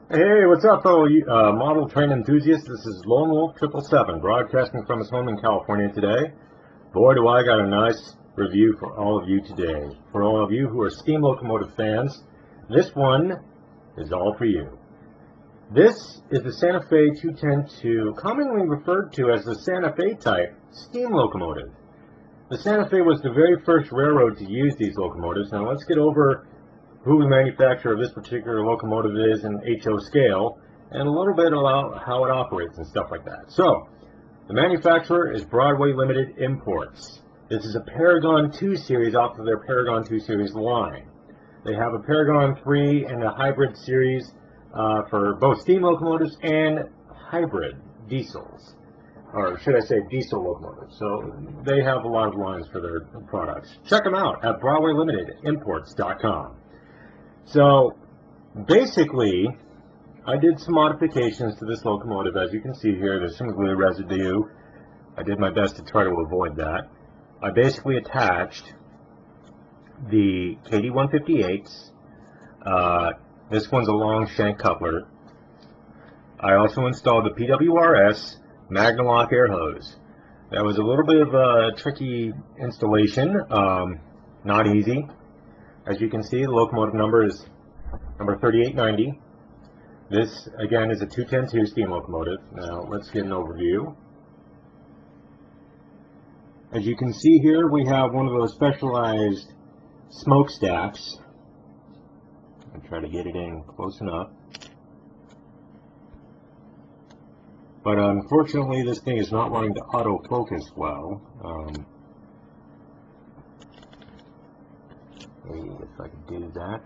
Hey, what's up, fellow model train enthusiasts? This is Lone Wolf 777, broadcasting from his home in California today. Boy, do I got a nice review for all of you today. For all of you who are steam locomotive fans, this one is all for you. This is the Santa Fe 210-2, commonly referred to as the Santa Fe type steam locomotive. The Santa Fe was the very first railroad to use these locomotives. Now let's get over who the manufacturer of this particular locomotive is in HO scale, and a little bit about how it operates and stuff like that. So, the manufacturer is Broadway Limited Imports. This is a Paragon 2 series off of their Paragon 2 series line. They have a Paragon 3 and a hybrid series for both steam locomotives and hybrid diesels, or should I say diesel locomotives. So they have a lot of lines for their products. Check them out at BroadwayLimitedImports.com. So, basically, I did some modifications to this locomotive. As you can see here, there's some glue residue. I did my best to try to avoid that. I basically attached the KD158s. This one's a long shank coupler. I also installed the PWRS Magnalock air hose. That was a little bit of a tricky installation, not easy. As you can see, the locomotive number is number 3890. This, again, is a 210-2 steam locomotive. Now, let's get an overview. As you can see here, we have one of those specialized smokestacks. I'll try to get it in close enough. But unfortunately, this thing is not wanting to autofocus well. If I could do that.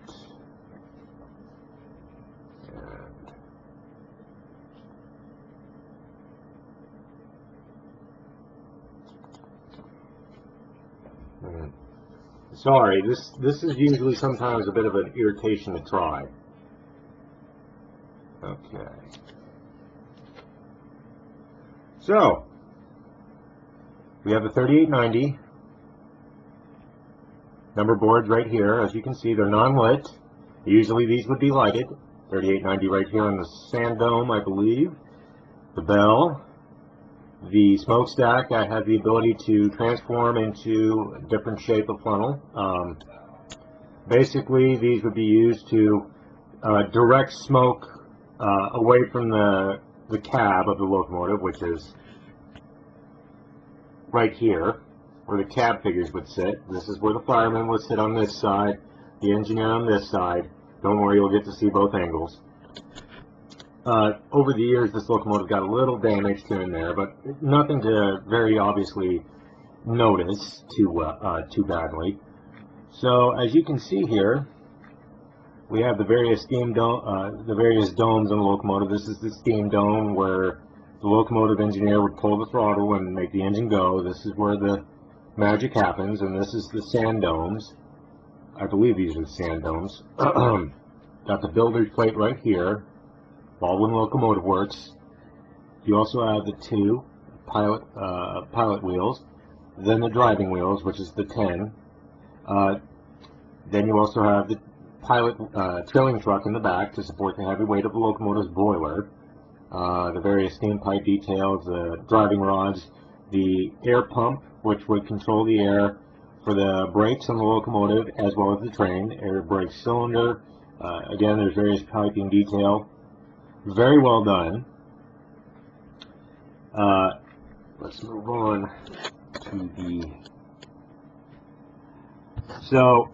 Sorry, this is usually sometimes a bit of an irritation to try. Okay. So, we have the 3890. Number boards right here. As you can see, they're non-lit. Usually these would be lighted. 3890 right here on the sand dome, I believe. The bell. The smokestack, I have the ability to transform into a different shape of funnel. Basically, these would be used to direct smoke away from the cab of the locomotive, which is right here, where the cab figures would sit. This is where the fireman would sit on this side, the engineer on this side. Don't worry, you'll get to see both angles. Over the years, this locomotive got a little damaged here and there, but nothing to very obviously notice too badly. So, as you can see here, we have the various domes in the locomotive. This is the steam dome where the locomotive engineer would pull the throttle and make the engine go. This is where the magic happens, and this is the sand domes. I believe these are the sand domes. Got the builder's plate right here. Baldwin Locomotive Works. You also have the two pilot wheels, then the driving wheels, which is the 10. Then you also have the pilot trailing truck in the back to support the heavy weight of the locomotive's boiler. The various steam pipe details, the driving rods, the air pump, which would control the air for the brakes on the locomotive as well as the train, air brake cylinder. Again, there's various piping detail. Very well done. Let's move on to the... So,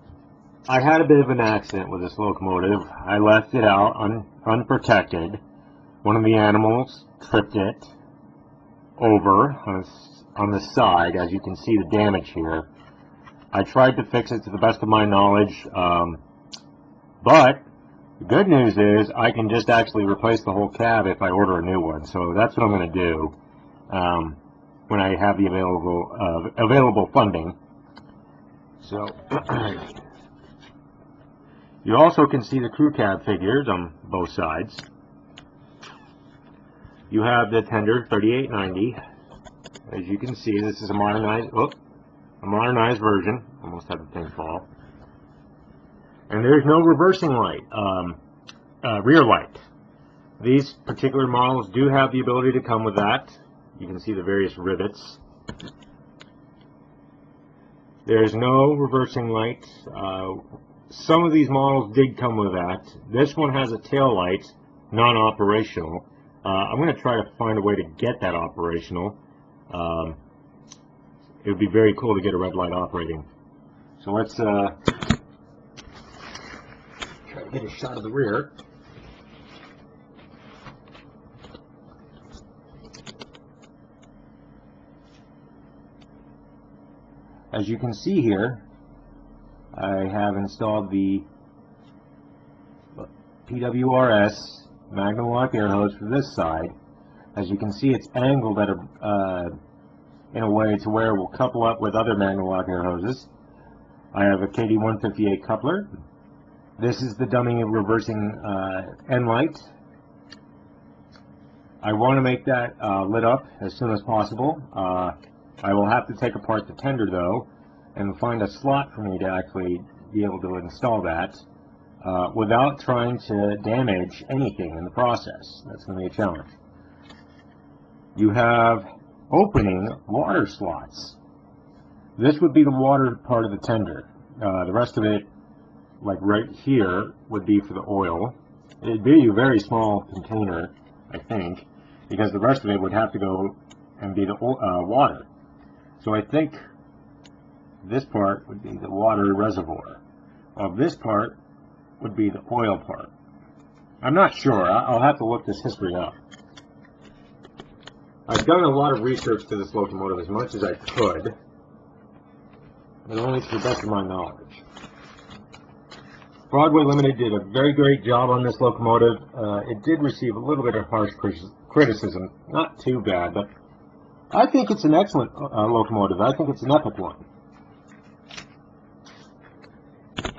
I had a bit of an accident with this locomotive. I left it out unprotected. One of the animals tripped it over on the side. As you can see the damage here. I tried to fix it to the best of my knowledge, but the good news is I can just actually replace the whole cab if I order a new one. So that's what I'm going to do when I have the available funding. So you also can see the crew cab figures on both sides. You have the tender 3890. As you can see, this is a modernized version. Almost had the thing fall. And there's no reversing light, rear light. These particular models do have the ability to come with that. You can see the various rivets. There's no reversing light. Some of these models did come with that. This one has a tail light, non-operational. I'm going to try to find a way to get that operational. It would be very cool to get a red light operating. So let's try to get a shot of the rear. As you can see here, I have installed the PWRS Magnum Lock air hose for this side. As you can see, it's angled at in a way to where it will couple up with other Magnum Lock air hoses. I have a KD158 coupler. This is the dummy reversing end light. I want to make that lit up as soon as possible. I will have to take apart the tender though and find a slot for me to actually be able to install that without trying to damage anything in the process. That's going to be a challenge. You have opening water slots. This would be the water part of the tender. The rest of it, like right here, would be for the oil. It'd be a very small container, I think, because the rest of it would have to go and be the water. So I think this part would be the water reservoir. This part would be the oil part. I'm not sure. I'll have to look this history up. I've done a lot of research to this locomotive, as much as I could, but only to the best of my knowledge. Broadway Limited did a very great job on this locomotive. It did receive a little bit of harsh criticism. Not too bad, but I think it's an excellent locomotive. I think it's an epic one.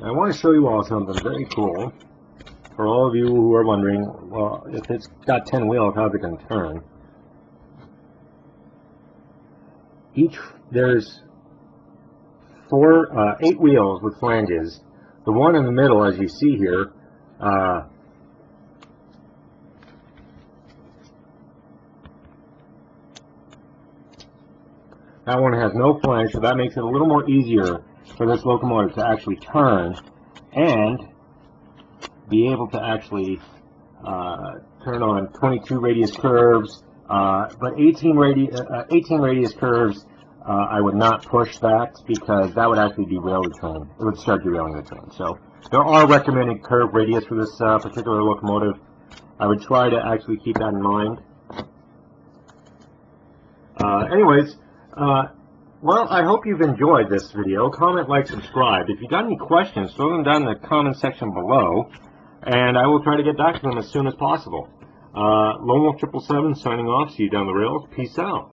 I want to show you all something very cool. For all of you who are wondering, well, if it's got 10 wheels, how's it going to turn? There's 8 wheels with flanges. The one in the middle, as you see here, that one has no flange, so that makes it a little more easier for this locomotive to actually turn and be able to actually turn on 22 radius curves, but 18 radius curves, I would not push that because that would actually derail the train. It would start derailing the train. So there are recommended curve radius for this particular locomotive. I would try to actually keep that in mind. Anyways, well, I hope you've enjoyed this video. Comment, like, subscribe. If you've got any questions, throw them down in the comment section below, and I will try to get back to them as soon as possible. Lone Wolf 777 signing off. See you down the rails. Peace out.